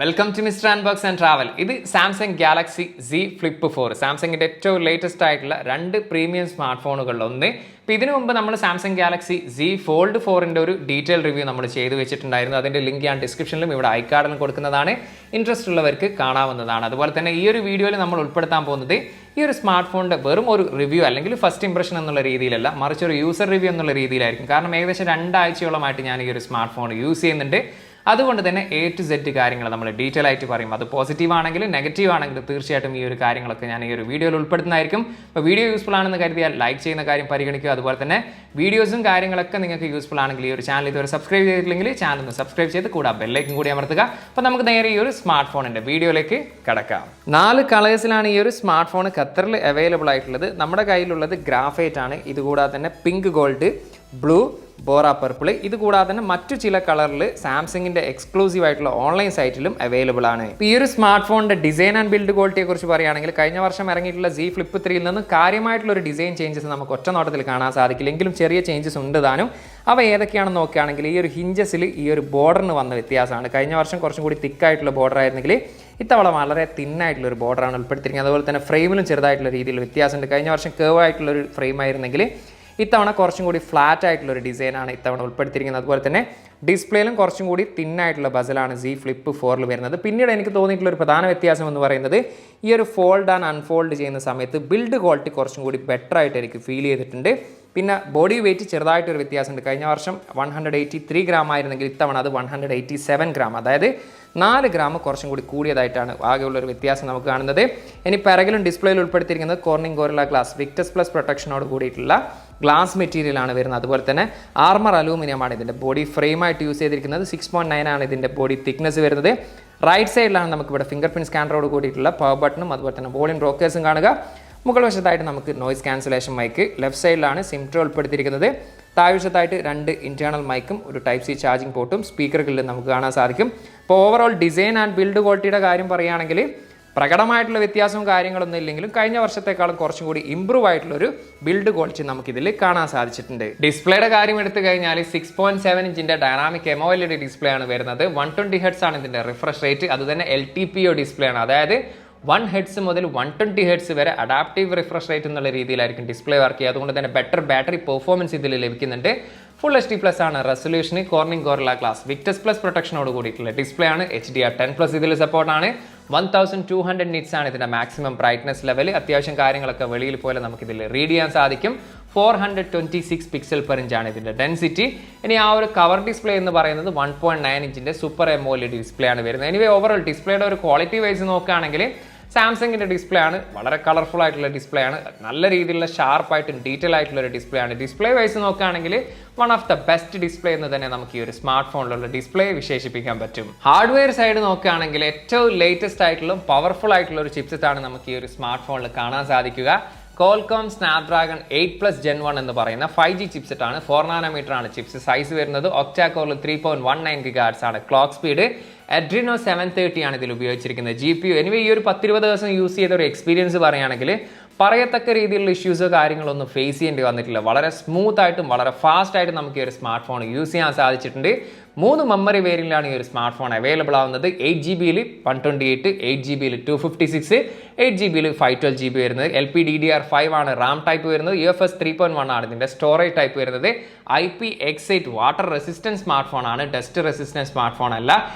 Welcome to MrUnbox and Travel. This is Samsung Galaxy Z Flip 4. Samsung's latest premium smartphone. Now, we will Samsung Galaxy Z Fold 4 detailed review. We will share the link in the description. We will share interest in this video. We will this smartphone review or first impression user review smartphone use അതുകൊണ്ട് തന്നെ A to Z കാര്യങ്ങൾ നമ്മൾ detail ആയിട്ട് പറയും. അത് positive ആണെങ്കിലും negative ആണെങ്കിലും തീർച്ചയായിട്ടും ഈ ഒരു കാര്യങ്ങളൊക്കെ ഞാൻ ഈ ഒരു വീഡിയോയിൽ ഉൾപ്പെടുത്തുന്നതായിരിക്കും. അപ്പോൾ വീഡിയോ യൂസ്ഫുൾ ആണെന്ന് കരുതിയാൽ ലൈക്ക് ചെയ്യുന്ന കാര്യം പരിഗണിക്കുക. അതുപോലെ തന്നെ വീഡിയോസും കാര്യങ്ങളൊക്കെ നിങ്ങൾക്ക് യൂസ്ഫുൾ ആണെങ്കിൽ ഈ ഒരു ചാനൽ ഇതുവരെ സബ്സ്ക്രൈബ് ചെയ്തിട്ടില്ലെങ്കിൽ ചാനൽ ഒന്ന് സബ്സ്ക്രൈബ് ചെയ്ത് കൂടാ ബെൽ ഐക്കൺ കൂടി അമർത്തുക. അപ്പോൾ നമുക്ക് നേരെ ഈ ഒരു സ്മാർട്ട് ഫോണിന്റെ വീഡിയോയിലേക്ക് കടക്കാം. 4 കളേഴ്സിലാണ് ഈ ഒരു സ്മാർട്ട് ഫോൺ ഖത്തറിൽ അവൈലബിൾ ആയിട്ടുള്ളത്. നമ്മുടെ കയ്യിലുള്ളത് ഗ്രാഫൈറ്റ് ആണ്. ഇതുകൂടാതെ തന്നെ pink gold, blue, Bora purple, ഇത് കൂടാതെ തന്നെ മറ്റു ചില കളറിൽ സാംസങ്ങിന്റെ എക്സ്ക്ലൂസീവ് ആയിട്ടുള്ള ഓൺലൈൻ സൈറ്റിലും അവൈലബിൾ ആണ്. ഈ ഒരു സ്മാർട്ട് ഫോണിന്റെ ഡിസൈൻ ആൻഡ് ബിൽഡ് ക്വാളിറ്റിയെ കുറിച്ച് പറയുകയാണെങ്കിൽ കഴിഞ്ഞ വർഷം ഇറങ്ങിയിട്ടുള്ള Z Flip 3ൽ നിന്ന് കാര്യമായിട്ടുള്ള ഒരു ഡിസൈൻ ചേഞ്ചസ് നമുക്ക് ഒറ്റ നോട്ടത്തിൽ കാണാൻ സാധിക്കില്ല. എങ്കിലും ചെറിയ ചേഞ്ചസ് ഉണ്ട് താനും. അവ ഏതൊക്കെയാണെന്ന് നോക്കുകയാണെങ്കിൽ ഈ ഒരു ഹിഞ്ചസിൽ ഈ ഒരു ബോർഡറിന് വന്ന വ്യത്യാസമാണ്. കഴിഞ്ഞ വർഷം കുറച്ചും കൂടി തിക്കായിട്ടുള്ള ബോർഡർ ആയിരുന്നെങ്കിൽ ഇത്തവണ വളരെ തിന്നായിട്ടുള്ള ഒരു ബോർഡറാണ് ഉൾപ്പെടുത്തിയിരിക്കുന്നത്. അതുപോലെ തന്നെ ഫ്രെയിമിലും ചെറുതായിട്ടുള്ള രീതിയിൽ വ്യത്യാസമുണ്ട്. കഴിഞ്ഞ വർഷം കേർവ് ആയിട്ടുള്ള ഒരു ഫ്രെയിം ആയിരുന്നെങ്കിൽ ഇത്തവണ കുറച്ചും കൂടി ഫ്ലാറ്റ് ആയിട്ടുള്ള ഒരു ഡിസൈനാണ് ഇത്തവണ ഉൾപ്പെടുത്തിയിരിക്കുന്നത്. അതുപോലെ തന്നെ ഡിസ്പ്ലേയിലും കുറച്ചും കൂടി തിന്നായിട്ടുള്ള ബസലാണ് Z Flip 4ൽ വരുന്നത്. പിന്നീട് എനിക്ക് തോന്നിയിട്ടുള്ള ഒരു പ്രധാന വ്യത്യാസം എന്ന് പറയുന്നത് ഈ ഒരു ഫോൾഡ് ആൻഡ് അൺഫോൾഡ് ചെയ്യുന്ന സമയത്ത് ബിൽഡ് ക്വാളിറ്റി കുറച്ചും കൂടി ബെറ്റർ ആയിട്ട് എനിക്ക് ഫീൽ ചെയ്തിട്ടുണ്ട്. പിന്നെ ബോഡി വെയിറ്റ് ചെറുതായിട്ടൊരു വ്യത്യാസമുണ്ട്. കഴിഞ്ഞ വർഷം 183 ഗ്രാം ആയിരുന്നെങ്കിൽ ഇത്തവണ അത് 187 ഗ്രാം, അതായത് 4 ഗ്രാം കുറച്ചും കൂടി കൂടിയതായിട്ടാണ് ആകെയുള്ളൊരു വ്യത്യാസം നമുക്ക് കാണുന്നത്. ഇനി പിറകിലും ഡിസ്പ്ലേയിൽ ഉൾപ്പെടുത്തിയിരിക്കുന്നത് Corning Gorilla Glass Victus Plus പ്രൊട്ടക്ഷനോട് കൂടിയിട്ടുള്ള ഗ്ലാസ് മെറ്റീരിയലാണ് വരുന്നത്. അതുപോലെ തന്നെ ആർമർ അലൂമിനിയമാണ് ഇതിൻ്റെ ബോഡി ഫ്രെയിമായിട്ട് യൂസ് ചെയ്തിരിക്കുന്നത്. 6.9 ആണ് ഇതിൻ്റെ ബോഡി തിക്നെസ് വരുന്നത്. റൈറ്റ് സൈഡിലാണ് നമുക്കിവിടെ ഫിംഗർ പ്രിൻറ്റ് സ്കാനറോട് കൂടിയിട്ടുള്ള പവർ ബട്ടണും അതുപോലെ തന്നെ വോളിയം റോക്കേഴ്സും കാണുക. മുകൾ വശത്തായിട്ട് നമുക്ക് നോയ്സ് ക്യാൻസലേഷൻ മൈക്ക്, ലെഫ്റ്റ് സൈഡിലാണ് സിംട്രോ ഉൾപ്പെടുത്തിയിരിക്കുന്നത്. താഴ്വശത്തായിട്ട് 2 ഇന്റേണൽ മൈക്കും ഒരു ടൈപ്പ് സി ചാർജിംഗ് പോർട്ടും സ്പീക്കറുകളിൽ നമുക്ക് കാണാൻ സാധിക്കും. അപ്പോൾ ഓവറോൾ ഡിസൈൻ ആൻഡ് ബിൽഡ് ക്വാളിറ്റിയുടെ കാര്യം പറയുകയാണെങ്കിൽ പ്രകടമായിട്ടുള്ള വ്യത്യാസവും കാര്യങ്ങളൊന്നും ഇല്ലെങ്കിലും കഴിഞ്ഞ വർഷത്തെക്കാളും കുറച്ചും കൂടി ഇമ്പ്രൂവ് ആയിട്ടുള്ളൊരു ബിൽഡ് ക്വാളിറ്റി നമുക്കിതിൽ കാണാൻ സാധിച്ചിട്ടുണ്ട്. ഡിസ്പ്ലേയുടെ കാര്യം എടുത്തു കഴിഞ്ഞാൽ 6.7 ഇഞ്ചിന്റെ ഡൈനാമിക് AMOLED ഡിസ്പ്ലേ ആണ് വരുന്നത്. 120 ഹെർട്സ് ആണ് ഇതിന്റെ റിഫ്രഷ് റേറ്റ്. അത് തന്നെ LTPO ഡിസ്പ്ലേ ആണ്, അതായത് 1 ഹെർട്സ് മുതൽ 120 ഹെർട്സ് വരെ അഡാപ്റ്റീവ് റിഫ്രഷ് റേറ്റ് എന്നുള്ള രീതിയിലായിരിക്കും ഡിസ്പ്ലേ വർക്ക് ചെയ്യുക. അതുകൊണ്ട് തന്നെ ബെറ്റർ ബാറ്ററി പെർഫോമൻസ് ഇതിൽ ലഭിക്കുന്നുണ്ട്. ഫുൾ HD+ ആണ് റെസൊല്യൂഷന്. Corning Gorilla Glass Victus Plus പ്രൊട്ടക്ഷനോട് കൂടിയിട്ടുള്ള ഡിസ്പ്ലേ ആണ്. HDR10+ ഇതിൽ സപ്പോർട്ടാണ്. 1200 നിറ്റ്സ് ആണ് ഇതിന്റെ മാക്സിമം ബ്രൈറ്റ്നസ് ലെവൽ. അത്യാവശ്യം കാര്യങ്ങളൊക്കെ വെളിയിൽ പോലെ നമുക്കിതിൽ റീഡ് ചെയ്യാൻ സാധിക്കും. 426 പിക്സൽ പെർ ഇഞ്ച് ആണ് ഇതിന്റെ ഡെൻസിറ്റി. ഇനി ആ ഒരു കവർ ഡിസ്പ്ലേ എന്ന് പറയുന്നത് 1.9 ഇഞ്ചിന്റെ സൂപ്പർ AMOLED ഡിസ്പ്ലേ ആണ് വരുന്നത്. എനിവേ ഓവറോൾ ഡിസ്പ്ലേയുടെ ഒരു ക്വാളിറ്റി വൈസ് നോക്കുകയാണെങ്കിൽ സാംസങ്ങിന്റെ ഡിസ്പ്ലേ ആണ്. വളരെ കളർഫുൾ ആയിട്ടുള്ള ഡിസ്പ്ലേ ആണ്. നല്ല രീതിയിലുള്ള ഷാർപ്പായിട്ടും ഡീറ്റെയിൽ ആയിട്ടുള്ള ഒരു ഡിസ്പ്ലേ ആണ്. ഡിസ്പ്ലേ വൈസ് നോക്കുകയാണെങ്കിൽ one of the best display എന്ന് തന്നെ നമുക്ക് ഈ ഒരു സ്മാർട്ട് ഫോണിലുള്ള ഡിസ്പ്ലേ വിശേഷിപ്പിക്കാൻ പറ്റും. ഹാർഡ്വെയർ സൈഡ് നോക്കുകയാണെങ്കിൽ ഏറ്റവും ലേറ്റസ്റ്റ് ആയിട്ടുള്ള പവർഫുൾ ആയിട്ടുള്ള ഒരു ചിപ്സെറ്റ് ആണ് നമുക്ക് ഈ ഒരു സ്മാർട്ട് ഫോണിൽ കാണാൻ സാധിക്കുക. Qualcomm Snapdragon 8+ Gen 1 എന്ന് പറയുന്ന 5G ചിപ്സെറ്റ് ആണ്. 4 നാനോമീറ്റർ ആണ് ചിപ്സ് സൈസ് വരുന്നത്. ഒക്ടാ കോറിൽ 3.19 GHz ആണ് ക്ലോക്ക് സ്പീഡ്. Adreno 730 ആണ് ഇതിൽ ഉപയോഗിച്ചിരിക്കുന്നത് GPU. എനിവേ ഈ ഒരു 10-20 ദിവസം യൂസ് ചെയ്ത ഒരു എക്സ്പീരിയൻസ് പറയുകയാണെങ്കിൽ പറയത്തക്ക രീതിയിലുള്ള ഇഷ്യൂസോ കാര്യങ്ങളൊന്നും ഫേസ് ചെയ്യേണ്ടി വന്നിട്ടില്ല. വളരെ സ്മൂത്ത് ആയിട്ടും വളരെ ഫാസ്റ്റ് ആയിട്ടും നമുക്ക് ഈ ഒരു സ്മാർട്ട് ഫോൺ യൂസ് ചെയ്യാൻ സാധിച്ചിട്ടുണ്ട്. 3 മെമ്മറി വേരിയന്റിലാണ് ഈ ഒരു സ്മാർട്ട് ഫോൺ അവൈലബിൾ ആവുന്നത്. 8GB 128, 8GB 256, 8GB 512GB വരുന്നത്. LPDDR5 ആണ് റാം ടൈപ്പ് വരുന്നത്. UFS 3.1 ആണ് ഇതിന്റെ സ്റ്റോറേജ് ടൈപ്പ് വരുന്നത്. IPX8 water resistance smart phone ആണ്, ഡസ്റ്റ് റെസിസ്റ്റൻസ് സ്മാർട്ട് ഫോൺ അല്ല.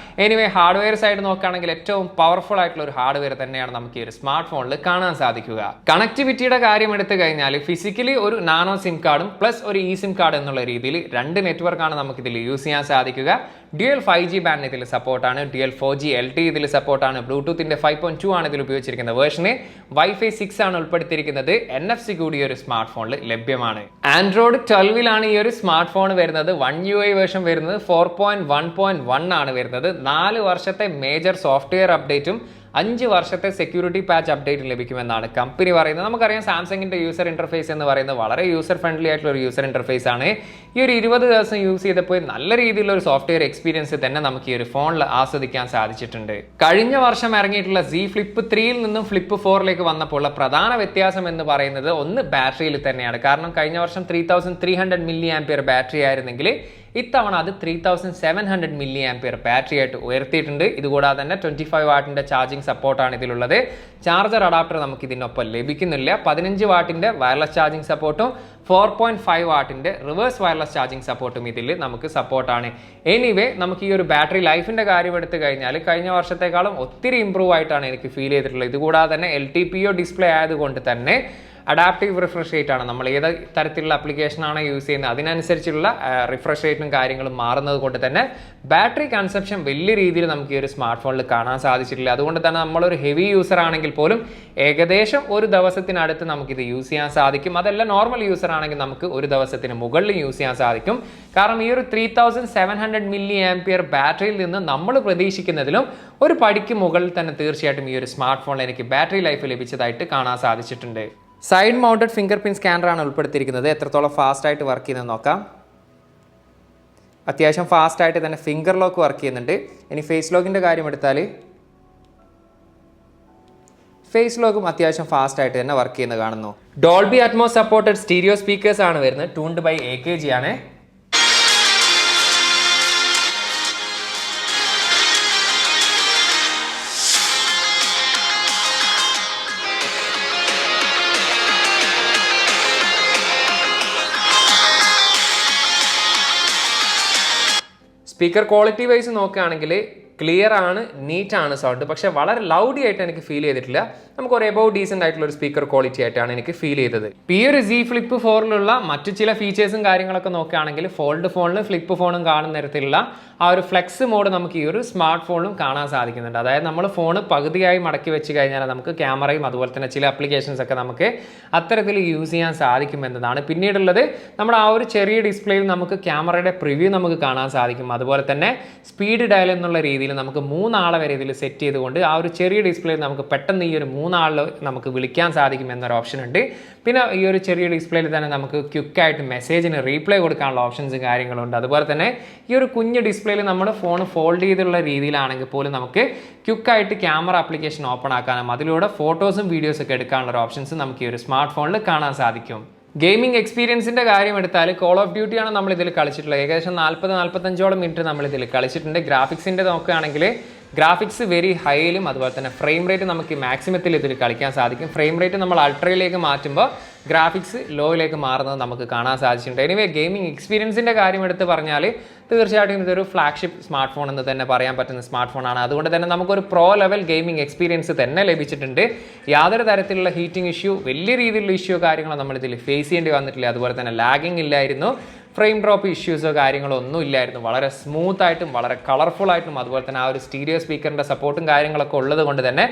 എനിവേ ഹാർഡ്വെയർ സൈഡ് നോക്കുകയാണെങ്കിൽ ഏറ്റവും പവർഫുൾ ആയിട്ടുള്ള ഒരു ഹാർഡ്വെയർ തന്നെയാണ് നമുക്ക് ഈ ഒരു സ്മാർട്ട് ഫോണിൽ കാണാൻ സാധിക്കുക. കണക്ടിവിറ്റിയുടെ കാര്യം എടുത്തു കഴിഞ്ഞാൽ ഫിസിക്കലി ഒരു നാനോ സിം കാർഡും പ്ലസ് ഒരു eSIM കാർഡ് എന്നുള്ള രീതിയിൽ 2 നെറ്റ്വർക്കാണ് നമുക്ക് ഇതിൽ യൂസ് ചെയ്യാൻ സാധിക്കുക. ഡ്യുവൽ 5G ബാൻഡ് ഇതിൽ സപ്പോർട്ടാണ്. ഡ്യുവൽ 4G LTE ഇതിൽ സപ്പോർട്ടാണ്. ബ്ലൂടൂത്തിന്റെ 5.2 ആണ് ഇതിൽ ഉപയോഗിച്ചിരിക്കുന്ന വേർഷന്. Wi-Fi 6 ആണ് ഉൾപ്പെടുത്തിയിരിക്കുന്നത്. NFC കൂടി ഒരു സ്മാർട്ട് ഫോണിൽ ലഭ്യമാണ്. Android 12ലാണ് ഈ ഒരു സ്മാർട്ട് ഫോൺ വരുന്നത്. 1 UI വേർഷൻ വരുന്നത് 4.1.1 ആണ് വരുന്നത്. 4 വർഷത്തെ മേജർ സോഫ്റ്റ്വെയർ അപ്ഡേറ്റും 5 വർഷത്തെ സെക്യൂരിറ്റി പാച്ച് അപ്ഡേറ്റ് ലഭിക്കുമെന്നാണ് കമ്പനി പറയുന്നത്. നമുക്കറിയാം സാംസങ്ങിന്റെ യൂസർ ഇന്റർഫേസ് എന്ന് പറയുന്നത് വളരെ യൂസർ ഫ്രണ്ട്ലി ആയിട്ടുള്ള ഒരു യൂസർ ഇന്റർഫേസ് ആണ്. ഈ ഒരു 20 ദിവസം യൂസ് ചെയ്തപ്പോൾ നല്ല രീതിയിലുള്ള ഒരു സോഫ്റ്റ്വെയർ എക്സ്പീരിയൻസ് തന്നെ നമുക്ക് ഈ ഒരു ഫോണിൽ ആസ്വദിക്കാൻ സാധിച്ചിട്ടുണ്ട്. കഴിഞ്ഞ വർഷം ഇറങ്ങിയിട്ടുള്ള Z Flip 3ൽ നിന്നും Flip 4ലേക്ക് വന്നപ്പോൾ പ്രധാന വ്യത്യാസം എന്ന് പറയുന്നത് ഒന്ന് ബാറ്ററിയിൽ തന്നെയാണ്. കാരണം കഴിഞ്ഞ വർഷം 3300 mAh ബാറ്ററി ആയിരുന്നെങ്കിൽ ഇത്തവണ അത് 3700 mAh ബാറ്ററി ആയിട്ട് ഉയർത്തിയിട്ടുണ്ട്. ഇതുകൂടാതെ തന്നെ 25 വാട്ടിൻ്റെ ചാർജിങ് സപ്പോർട്ടാണ് ഇതിലുള്ളത്. ചാർജർ അഡാപ്റ്റർ നമുക്ക് ഇതിനൊപ്പം ലഭിക്കുന്നില്ല. 15 വാട്ടിൻ്റെ വയർലെസ് ചാർജിങ് സപ്പോർട്ടും 4.5 വാട്ടിൻ്റെ റിവേഴ്സ് വയർലെസ് ചാർജിങ് സപ്പോർട്ടും ഇതിൽ നമുക്ക് സപ്പോർട്ടാണ്. എനിവേ നമുക്ക് ഈ ഒരു ബാറ്ററി ലൈഫിൻ്റെ കാര്യം എടുത്തു കഴിഞ്ഞാൽ കഴിഞ്ഞ വർഷത്തേക്കാളും ഒത്തിരി ഇമ്പ്രൂവ് ആയിട്ടാണ് എനിക്ക് ഫീൽ ചെയ്തിട്ടുള്ളത്. ഇതുകൂടാതെ തന്നെ LTPO ഡിസ്പ്ലേ ആയതുകൊണ്ട് തന്നെ അഡാപ്റ്റീവ് റിഫ്രഷ് റേറ്റ് ആണ്. നമ്മൾ ഏത് തരത്തിലുള്ള ആപ്ലിക്കേഷനാണ് യൂസ് ചെയ്യുന്നത് അതിനനുസരിച്ചുള്ള റിഫ്രഷ് റേറ്റും കാര്യങ്ങളും മാറുന്നത് കൊണ്ട് തന്നെ ബാറ്ററി കൺസപ്ഷൻ വലിയ രീതിയിൽ നമുക്ക് ഈ ഒരു സ്മാർട്ട് ഫോണിൽ കാണാൻ സാധിച്ചിട്ടില്ല. അതുകൊണ്ട് തന്നെ നമ്മളൊരു ഹെവി യൂസർ ആണെങ്കിൽ പോലും ഏകദേശം ഒരു ദിവസത്തിനടുത്ത് നമുക്കിത് യൂസ് ചെയ്യാൻ സാധിക്കും. അതല്ല നോർമൽ യൂസർ ആണെങ്കിൽ നമുക്ക് ഒരു ദിവസത്തിന് മുകളിൽ യൂസ് ചെയ്യാൻ സാധിക്കും. കാരണം ഈ ഒരു 3700 mAh ബാറ്ററിയിൽ നിന്ന് നമ്മൾ പ്രതീക്ഷിക്കുന്നതിലും ഒരു പടിക്ക് മുകളിൽ തന്നെ തീർച്ചയായിട്ടും ഈ ഒരു സ്മാർട്ട് ഫോണിൽ എനിക്ക് ബാറ്ററി ലൈഫ് ലഭിച്ചതായിട്ട് കാണാൻ സാധിച്ചിട്ടുണ്ട്. സൈഡ് മൗണ്ടഡ് ഫിംഗർ പ്രിന്റ് സ്കാനറാണ് ഉൾപ്പെടുത്തിയിരിക്കുന്നത്. എത്രത്തോളം ഫാസ്റ്റ് ആയിട്ട് വർക്ക് ചെയ്യുന്നത് നോക്കാം. അത്യാവശ്യം ഫാസ്റ്റ് ആയിട്ട് തന്നെ ഫിംഗർ ലോക്ക് വർക്ക് ചെയ്യുന്നുണ്ട്. ഇനി ഫേസ് ലോക്കിൻ്റെ കാര്യം എടുത്താൽ ഫേസ് ലോക്കും അത്യാവശ്യം ഫാസ്റ്റ് ആയിട്ട് തന്നെ വർക്ക് ചെയ്യുന്നത് കാണുന്നു. Dolby Atmos supported stereo speakers ആണ് വരുന്നത്. ട്യൂൺഡ് ബൈ AKG ആണ്. സ്പീക്കർ ക്വാളിറ്റി വൈസ് നോക്കുകയാണെങ്കിൽ ക്ലിയർ ആണ്, നീറ്റ് ആണ് സൗണ്ട്. പക്ഷേ വളരെ ലൗഡി ആയിട്ട് എനിക്ക് ഫീൽ ചെയ്തിട്ടില്ല. നമുക്ക് ഒരു എബവ് ഡീസൻ്റ് ആയിട്ടുള്ള ഒരു സ്പീക്കർ ക്വാളിറ്റി ആയിട്ടാണ് എനിക്ക് ഫീൽ ചെയ്തത്. ഈ ഒരു Z Flip 4ലുള്ള മറ്റു ചില ഫീച്ചേഴ്സും കാര്യങ്ങളൊക്കെ നോക്കുകയാണെങ്കിൽ ഫോൾഡ് ഫോണിലും ഫ്ലിപ്പ് ഫോണും കാണുന്ന തരത്തിലുള്ള ആ ഒരു ഫ്ലെക്സ് മോഡ് നമുക്ക് ഈ ഒരു സ്മാർട്ട് ഫോണിലും കാണാൻ സാധിക്കുന്നുണ്ട്. അതായത് നമ്മൾ ഫോൺ പകുതിയായി മടക്കി വെച്ച് കഴിഞ്ഞാൽ നമുക്ക് ക്യാമറയും അതുപോലെ തന്നെ ചില ആപ്ലിക്കേഷൻസ് ഒക്കെ നമുക്ക് അത്തരത്തിൽ യൂസ് ചെയ്യാൻ സാധിക്കുമെന്നതാണ്. പിന്നീടുള്ളത് നമ്മുടെ ആ ഒരു ചെറിയ ഡിസ്പ്ലേയിൽ നമുക്ക് ക്യാമറയുടെ പ്രിവ്യൂ നമുക്ക് കാണാൻ സാധിക്കും. അതുപോലെ തന്നെ സ്പീഡ് ഡയൽ എന്നുള്ള രീതിയിൽ നമുക്ക് 3 ആളെ വരെ ഇതിൽ സെറ്റ് ചെയ്തുകൊണ്ട് ആ ഒരു ചെറിയ ഡിസ്പ്ലേയിൽ നമുക്ക് പെട്ടെന്ന് ഈ ഒരു 3 ആളിൽ നമുക്ക് വിളിക്കാൻ സാധിക്കും എന്നൊരു ഓപ്ഷൻ ഉണ്ട്. പിന്നെ ഈ ഒരു ചെറിയ ഡിസ്പ്ലേയിൽ തന്നെ നമുക്ക് ക്വിക്കായിട്ട് മെസ്സേജിന് റീപ്ലൈ കൊടുക്കാനുള്ള ഓപ്ഷൻസും കാര്യങ്ങളുണ്ട്. അതുപോലെ തന്നെ ഈ ഒരു കുഞ്ഞ് ഡിസ്പ്ലേയിൽ നമ്മൾ ഫോൺ ഫോൾഡ് ചെയ്തുള്ള രീതിയിലാണെങ്കിൽ പോലും നമുക്ക് ക്വിക്കായിട്ട് ക്യാമറ ആപ്ലിക്കേഷൻ ഓപ്പൺ ആക്കാനും അതിലൂടെ ഫോട്ടോസും വീഡിയോസും ഒക്കെ എടുക്കാനുള്ള ഓപ്ഷൻസ് നമുക്ക് ഈ ഒരു സ്മാർട്ട് ഫോണിൽ കാണാൻ സാധിക്കും. ഗെയിമിംഗ് എക്സ്പീരിയൻസിൻ്റെ കാര്യം എടുത്താൽ കോൾ ഓഫ് ഡ്യൂട്ടിയാണ് നമ്മൾ ഇതിൽ കളിച്ചിട്ടുള്ളത്. ഏകദേശം 40-45 മിനിറ്റ് നമ്മൾ ഇതിൽ കളിച്ചിട്ടുണ്ട്. ഗ്രാഫിക്സിൻ്റെ നോക്കുകയാണെങ്കിൽ ഗ്രാഫിക്സ് വെരി ഹൈയിലും അതുപോലെ തന്നെ ഫ്രെയിം റേറ്റ് നമുക്ക് മാക്സിമത്തിൽ ഇതിൽ കളിക്കാൻ സാധിക്കും. ഫ്രെയിം റേറ്റ് നമ്മൾ അൾട്രയിലേക്ക് മാറ്റുമ്പോൾ ഗ്രാഫിക്സ് ലോയിലേക്ക് മാറുന്നത് നമുക്ക് കാണാൻ സാധിച്ചിട്ടുണ്ട്. എനിവേ ഗെയിമിംഗ് എക്സ്പീരിയൻസിൻ്റെ കാര്യം എടുത്ത് പറഞ്ഞാൽ തീർച്ചയായിട്ടും ഇതൊരു ഫ്ലാഗ്ഷിപ്പ് സ്മാർട്ട് ഫോൺ എന്ന് തന്നെ പറയാൻ പറ്റുന്ന സ്മാർട്ട് ഫോണാണ്. അതുകൊണ്ട് തന്നെ നമുക്കൊരു പ്രോ ലെവൽ ഗെയിമിംഗ് എക്സ്പീരിയൻസ് തന്നെ ലഭിച്ചിട്ടുണ്ട്. യാതൊരു തരത്തിലുള്ള ഹീറ്റിംഗ് ഇഷ്യൂ വലിയ രീതിയിലുള്ള ഇഷ്യൂ കാര്യങ്ങളോ നമ്മളിതിൽ ഫേസ് ചെയ്യേണ്ടി വന്നിട്ടില്ല. അതുപോലെ തന്നെ ലാഗിങ് ഇല്ലായിരുന്നു. ഫ്രെയിം ഡ്രോപ്പ് ഇഷ്യൂസോ കാര്യങ്ങളോ ഒന്നും ഇല്ലായിരുന്നു. വളരെ സ്മൂത്ത് ആയിട്ടും വളരെ കളർഫുൾ ആയിട്ടും അതുപോലെ തന്നെ ആ ഒരു സ്റ്റീരിയോ സ്പീക്കറിൻ്റെ സപ്പോർട്ടും കാര്യങ്ങളൊക്കെ ഉള്ളത് കൊണ്ട് തന്നെ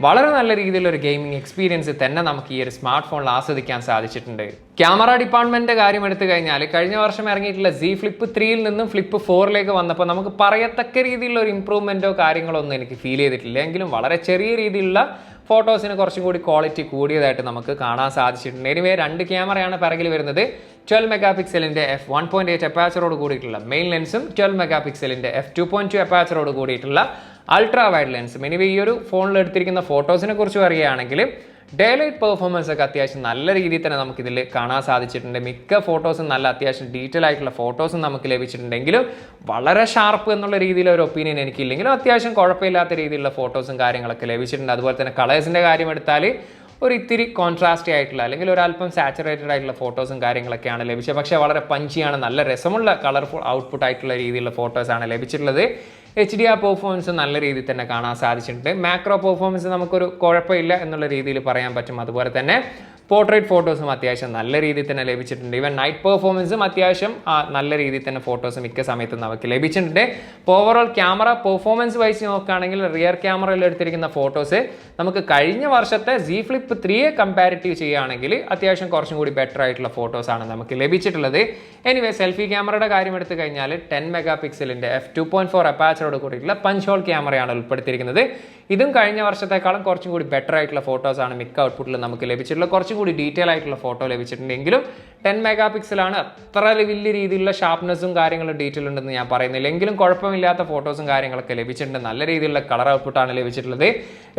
വളരെ നല്ല രീതിയിലൊരു ഗെയിമിംഗ് എക്സ്പീരിയൻസ് തന്നെ നമുക്ക് ഈ ഒരു സ്മാർട്ട് ഫോണിൽ ആസ്വദിക്കാൻ സാധിച്ചിട്ടുണ്ട്. ക്യാമറ ഡിപ്പാർട്ട്മെൻറ്റിൻ്റെ കാര്യം എടുത്തു കഴിഞ്ഞാൽ കഴിഞ്ഞ വർഷം ഇറങ്ങിയിട്ടുള്ള Z Flip 3യിൽ നിന്നും Flip 4ലേക്ക് വന്നപ്പോൾ നമുക്ക് പറയത്തക്ക രീതിയിലുള്ള ഒരു ഇമ്പ്രൂവ്മെൻറ്റോ കാര്യങ്ങളോ ഒന്നും എനിക്ക് ഫീൽ ചെയ്തിട്ടില്ല. എങ്കിലും വളരെ ചെറിയ രീതിയിലുള്ള ഫോട്ടോസിന് കുറച്ചും കൂടി ക്വാളിറ്റി കൂടിയതായിട്ട് നമുക്ക് കാണാൻ സാധിച്ചിട്ടുണ്ട്. എനിവേ 2 ക്യാമറയാണ് പിറകിൽ വരുന്നത്. 12 മെഗാ പിക്സലിൻ്റെ f1.8 അപ്പാച്ചറോട് കൂടിയിട്ടുള്ള മെയിൻ ലെൻസും 12 മെഗാ പിക്സലിൻ്റെ f2.2 അപ്പാച്ചറോട് കൂടിയിട്ടുള്ള അൾട്രാ വൈഡ് ലെൻസും. എനിവേ ഈ ഒരു ഫോണിൽ എടുത്തിരിക്കുന്ന ഫോട്ടോസിനെ കുറിച്ച് പറയുകയാണെങ്കിൽ ഡേ ലൈറ്റ് പെർഫോമൻസ് ഒക്കെ അത്യാവശ്യം നല്ല രീതിയിൽ തന്നെ നമുക്കിതിൽ കാണാൻ സാധിച്ചിട്ടുണ്ട്. മിക്ക ഫോട്ടോസും നല്ല അത്യാവശ്യം ഡീറ്റെയിൽ ആയിട്ടുള്ള ഫോട്ടോസും നമുക്ക് ലഭിച്ചിട്ടുണ്ടെങ്കിലും വളരെ ഷാർപ്പ് എന്നുള്ള രീതിയിലുള്ള ഒരു ഒപ്പീനിയൻ എനിക്കില്ലെങ്കിലും അത്യാവശ്യം കുഴപ്പമില്ലാത്ത രീതിയിലുള്ള ഫോട്ടോസും കാര്യങ്ങളൊക്കെ ലഭിച്ചിട്ടുണ്ട്. അതുപോലെ തന്നെ കളേഴ്സിൻ്റെ കാര്യം എടുത്താൽ ഒരു ഇത്തിരി കോൺട്രാസ്റ്റി ആയിട്ടുള്ള അല്ലെങ്കിൽ ഒരല്പം സാച്ചുറേറ്റഡ് ആയിട്ടുള്ള ഫോട്ടോസും കാര്യങ്ങളൊക്കെയാണ് ലഭിച്ചത്. പക്ഷേ വളരെ പഞ്ചിയാണ്, നല്ല രസമുള്ള കളർഫുൾ ഔട്ട്പുട്ട് ആയിട്ടുള്ള രീതിയിലുള്ള ഫോട്ടോസാണ് ലഭിച്ചിട്ടുള്ളത്. HDR പെർഫോമൻസ് നല്ല രീതിയിൽ തന്നെ കാണാൻ സാധിച്ചിട്ടുണ്ട്. മാക്രോ പെർഫോമൻസ് നമുക്കൊരു കുഴപ്പമില്ല എന്നുള്ള രീതിയിൽ പറയാൻ പറ്റും. അതുപോലെ തന്നെ പോർട്രേറ്റ് ഫോട്ടോസും അത്യാവശ്യം നല്ല രീതിയിൽ തന്നെ ലഭിച്ചിട്ടുണ്ട്. ഈവൻ നൈറ്റ് പെർഫോമൻസും അത്യാവശ്യം നല്ല രീതിയിൽ തന്നെ ഫോട്ടോസ് മിക്ക സമയത്തും നമുക്ക് ലഭിച്ചിട്ടുണ്ട്. ഇപ്പോൾ ഓവറോൾ ക്യാമറ പെർഫോമൻസ് വൈസ് നോക്കുകയാണെങ്കിൽ റിയർ ക്യാമറയിൽ എടുത്തിരിക്കുന്ന ഫോട്ടോസ് നമുക്ക് കഴിഞ്ഞ വർഷത്തെ Z Flip 3യെ കമ്പാരിറ്റീവ് ചെയ്യുകയാണെങ്കിൽ അത്യാവശ്യം കുറച്ചും കൂടി ബെറ്റർ ആയിട്ടുള്ള ഫോട്ടോസാണ് നമുക്ക് ലഭിച്ചിട്ടുള്ളത്. എനിവേ സെൽഫി ക്യാമറയുടെ കാര്യം എടുത്തു കഴിഞ്ഞാൽ 10 മെഗാ പിക്സലിൻ്റെ f2.4 അപ്പാച്ചറോട് കൂടിയിട്ടുള്ള പഞ്ച് ഹോൾ ക്യാമറയാണ് ഉൾപ്പെടുത്തിയിരിക്കുന്നത്. ഇതും കഴിഞ്ഞ വർഷത്തെക്കാളും കുറച്ചും കൂടി ബെറ്റർ ആയിട്ടുള്ള ഫോട്ടോസാണ് മിക്ക ഔട്ട്പുട്ടിൽ നമുക്ക് ലഭിച്ചിട്ടുള്ളത്. കുറച്ചും കൂടി ഡീറ്റെയിൽ ആയിട്ടുള്ള ഫോട്ടോ ലഭിച്ചിട്ടുണ്ടെങ്കിലും 10 മെഗാ പിക്സലാണ്. അത്ര വലിയ രീതിയിലുള്ള ഷാർപ്നെസ്സും കാര്യങ്ങളും ഡീറ്റെയിൽ ഉണ്ടെന്ന് ഞാൻ പറയുന്നില്ല. എങ്കിലും കുഴപ്പമില്ലാത്ത ഫോട്ടോസും കാര്യങ്ങളൊക്കെ ലഭിച്ചിട്ടുണ്ട്. നല്ല രീതിയിലുള്ള കളർ ഔട്ട്പുട്ടാണ് ലഭിച്ചിട്ടുള്ളത്.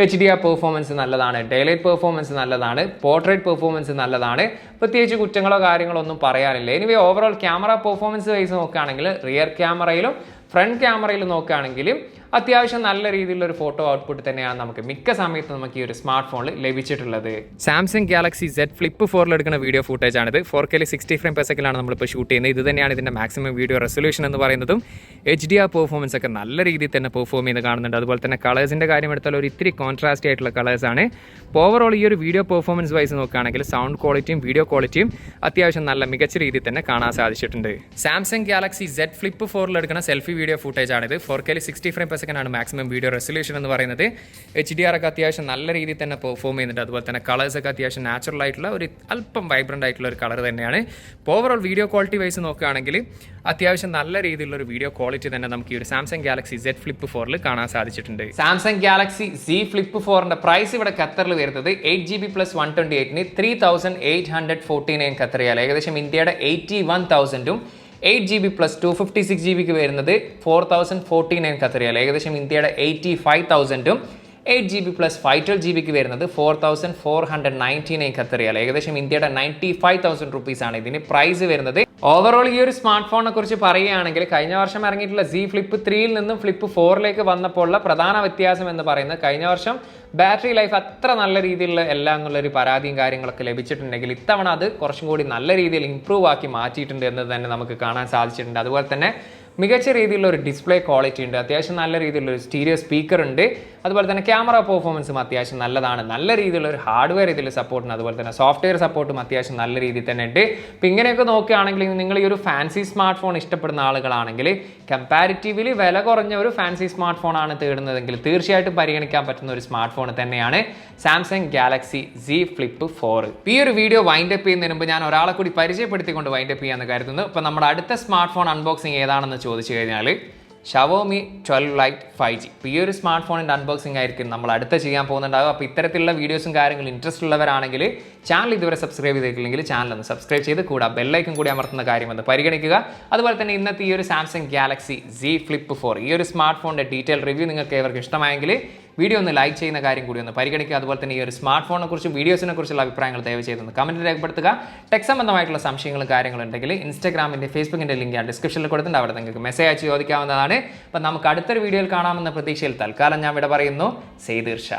HDR പെർഫോമൻസ് നല്ലതാണ്, ഡേലൈറ്റ് പെർഫോമൻസ് നല്ലതാണ്, പോർട്രേറ്റ് പെർഫോമൻസ് നല്ലതാണ്. പ്രത്യേകിച്ച് കുറ്റങ്ങളോ കാര്യങ്ങളോ ഒന്നും പറയാനില്ല. Anyway overall camera performance wise നോക്കുകയാണെങ്കിൽ റിയർ ക്യാമറയിലും ഫ്രണ്ട് ക്യാമറയിൽ നോക്കുകയാണെങ്കിലും അത്യാവശ്യം നല്ല രീതിയിലുള്ള ഒരു ഫോട്ടോ ഔട്ട്പുട്ട് തന്നെയാണ് നമുക്ക് മിക്ക സമയത്ത് നമുക്ക് ഈ ഒരു സ്മാർട്ട് ഫോണിൽ ലഭിച്ചിട്ടുള്ളത്. സാംസങ് ഗാലക്സി Z Flip 4 എടുക്കുന്ന വീഡിയോ ഫുട്ടേജ് ആണിത്. 4K 60 ഫ്രെയിം പെർ സെക്കൻഡിലാണ് നമ്മളിപ്പോൾ ഷൂട്ട് ചെയ്യുന്നത്. ഇത് തന്നെയാണ് ഇതിൻ്റെ മാക്സിമം വീഡിയോ റെസൊല്യൂഷൻ എന്ന് പറയുന്നതും. HDR പെർഫോമൻസ് ഒക്കെ നല്ല രീതിയിൽ തന്നെ പെർഫോം ചെയ്ത് കാണുന്നുണ്ട്. അതുപോലെ തന്നെ കളേഴ്സിൻ്റെ കാര്യം എടുത്താൽ ഒരു ഇത്തിരി കോൺട്രാസ്റ്റ് ആയിട്ടുള്ള കളേഴ്സാണ്. അപ്പോൾ ഓവറോൾ ഈ ഒരു വീഡിയോ പെർഫോമൻസ് വൈസ് നോക്കുകയാണെങ്കിൽ സൗണ്ട് ക്വാളിറ്റിയും വീഡിയോ ക്വാളിറ്റിയും അത്യാവശ്യം നല്ല മികച്ച രീതിയിൽ തന്നെ കാണാൻ സാധിച്ചിട്ടുണ്ട്. സാംസങ് ഗാലക്സി Z Flip 4 എടുക്കുന്ന സെൽഫി വീഡിയോ ഫുട്ടേജ് ആണിത്. 4K 60 ഫ്രെയിം പെർ സെക്കൻഡ് ആണ് മാക്സിമം വീഡിയോ റെസൊല്യൂഷൻ എന്ന് പറയുന്നത്. HDR ഒക്കെ അത്യാവശ്യം നല്ല രീതിയിൽ തന്നെ പെർഫോം ചെയ്യുന്നുണ്ട്. അതുപോലെ തന്നെ കളേഴ്സ് ഒക്കെ അത്യാവശ്യം നാച്ചുറൽ ആയിട്ടുള്ള ഒരു അല്പം വൈബ്രന്റ് ആയിട്ടുള്ള ഒരു കളർ തന്നെയാണ്. ഇപ്പോൾ ഓവറോൾ വീഡിയോ ക്വാളിറ്റി വൈസ് നോക്കുകയാണെങ്കിൽ അത്യാവശ്യം നല്ല രീതിയിലുള്ള ഒരു വീഡിയോ ക്വാളിറ്റി തന്നെ നമുക്ക് ഈ ഒരു സാംസങ് ഗാലക്സി Z Flip 4 കാണാൻ സാധിച്ചിട്ടുണ്ട്. സാംസങ് ഗാലക്സി Z Flip 4ന്റെ പ്രൈസ് ഇവിടെ ഖത്തറിൽ വരുന്നത് 8GB + 128ന് 3849 ഖത്തർ റിയാൽ, ഏകദേശം ഇന്ത്യയുടെ 81,000ഉം 8GB + 256GB വരുന്നത് 4049 ഖത്തർ റിയാൽ, ഏകദേശം ഇന്ത്യയുടെ 85,000ഉം 8GB + 512GB വരുന്നത് 4499 ഖത്തർ റിയാൽ, ഏകദേശം ഇന്ത്യയുടെ 95,000 റുപ്പീസാണ് ഇതിന് പ്രൈസ് വരുന്നത്. ഓവറോൾ ഈ ഒരു സ്മാർട്ട് ഫോണിനെ കുറിച്ച് പറയുകയാണെങ്കിൽ കഴിഞ്ഞ വർഷം ഇറങ്ങിയിട്ടുള്ള Z Flip 3ൽ നിന്നും Flip 4ലേക്ക് വന്നപ്പോഴുള്ള പ്രധാന വ്യത്യാസം എന്ന് പറയുന്നത് കഴിഞ്ഞ വർഷം ബാറ്ററി ലൈഫ് അത്ര നല്ല രീതിയിലുള്ള എല്ലാം എന്നുള്ളൊരു പരാതിയും കാര്യങ്ങളൊക്കെ ലഭിച്ചിട്ടുണ്ടെങ്കിൽ ഇത്തവണ അത് കുറച്ചും കൂടി നല്ല രീതിയിൽ ഇംപ്രൂവ് ആക്കി മാറ്റിയിട്ടുണ്ട് എന്ന് തന്നെ നമുക്ക് കാണാൻ സാധിച്ചിട്ടുണ്ട്. അതുപോലെ തന്നെ മികച്ച രീതിയിലുള്ള ഒരു ഡിസ്പ്ലേ ക്വാളിറ്റി ഉണ്ട്, അത്യാവശ്യം നല്ല രീതിയിലുള്ള ഒരു സ്റ്റീരിയോ സ്പീക്കർ ഉണ്ട്. അതുപോലെ തന്നെ ക്യാമറ പെർഫോമൻസും അത്യാവശ്യം നല്ലതാണ്. നല്ല രീതിയിലുള്ള ഒരു ഹാർഡ്വെയർ ഇതിൽ സപ്പോർട്ടുണ്ട്. അതുപോലെ തന്നെ സോഫ്റ്റ്വെയർ സപ്പോർട്ടും അത്യാവശ്യം നല്ല രീതിയിൽ തന്നെ ഉണ്ട്. അപ്പോൾ ഇങ്ങനെയൊക്കെ നോക്കുകയാണെങ്കിൽ നിങ്ങൾ ഈ ഒരു ഫാൻസി സ്മാർട്ട് ഫോൺ ഇഷ്ടപ്പെടുന്ന ആളുകളാണെങ്കിൽ കമ്പാരിറ്റീവ്ലി വില കുറഞ്ഞ ഒരു ഫാൻസി സ്മാർട്ട് ഫോൺ ആണ് തേടുന്നതെങ്കിൽ തീർച്ചയായിട്ടും പരിഗണിക്കാൻ പറ്റുന്ന ഒരു സ്മാർട്ട് ഫോൺ തന്നെയാണ് സാംസങ് ഗാലക്സി Z Flip 4. ഈ ഒരു വീഡിയോ വൈൻഡ് അപ്പ് ചെയ്യുന്നതിന് മുമ്പ് ഞാൻ ഒരാളെ കൂടി പരിചയപ്പെടുത്തിക്കൊണ്ട് വൈൻഡ് അപ്പ് ചെയ്യാമെന്ന് കരുതുന്നു. അപ്പോൾ നമ്മുടെ അടുത്ത സ്മാർട്ട് ഫോൺ അൺബോക്സിംഗ് ഏതാണെന്ന് ചോദിച്ചു കഴിഞ്ഞാൽ Xiaomi 12 Lite 5G. ഇപ്പോൾ ഈ ഒരു സ്മാർട്ട് ഫോണിൻ്റെ അൺബോക്സിംഗ് ആയിരിക്കും നമ്മൾ അടുത്ത് ചെയ്യാൻ പോകുന്നുണ്ടാകും. അപ്പോൾ ഇത്തരത്തിലുള്ള വീഡിയോസും കാര്യങ്ങളും ഇൻട്രസ്റ്റ് ഉള്ളവരാണെങ്കിൽ ചാനൽ ഇതുവരെ സബ്സ്ക്രൈബ് ചെയ്തിട്ടില്ലെങ്കിൽ ചാനൽ ഒന്ന് സബ്സ്ക്രൈബ് ചെയ്ത് കൂടാ ബെല്ലൈക്കൺ കൂടി അമർത്തുന്ന കാര്യമെന്ന് പരിഗണിക്കുക. അതുപോലെ തന്നെ ഇന്നത്തെ ഈ ഒരു സാംസങ് ഗാലക്സി Z Flip 4 ഈ ഒരു സ്മാർട്ട് ഫോണിൻ്റെ ഡീറ്റെയിൽ റിവ്യൂ നിങ്ങൾക്ക് ഏവർക്കും ഇഷ്ടമായെങ്കിൽ വീഡിയോ ഒന്ന് ലൈക്ക് ചെയ്യുന്ന കാര്യം കൂടി ഒന്ന് പരിഗണിക്കുക. അതുപോലെ തന്നെ ഈ ഒരു സ്മാർട്ട് ഫോണിനെ കുറിച്ചും വീഡിയോസിനെ കുറിച്ചുള്ള അഭിപ്രായങ്ങൾ ദയവ് ചെയ്തൊന്ന് കമൻറ്റ് രേഖപ്പെടുത്തുക. ടെക് സംബന്ധമായിട്ടുള്ള സംശയങ്ങളും കാര്യങ്ങളും ഉണ്ടെങ്കിൽ ഇൻസ്റ്റാഗ്രാമിൻ്റെ ഫേസ്ബുക്കിൻ്റെ ലിങ്ക് ഞാൻ ഡിസ്ക്രിപ്ഷനിൽ കൊടുത്തിട്ടുണ്ട്, അവിടെ നിങ്ങൾക്ക് മെസ്സേജ് അയച്ച് ചോദിക്കാവുന്നതാണ്. അപ്പം നമുക്ക് അടുത്തൊരു വീഡിയോയിൽ കാണാമെന്ന പ്രതീക്ഷയിൽ തൽക്കാലം ഞാൻ ഇവിടെ പറയുന്നു. സെയ്ദ് ഇർഷാദ്.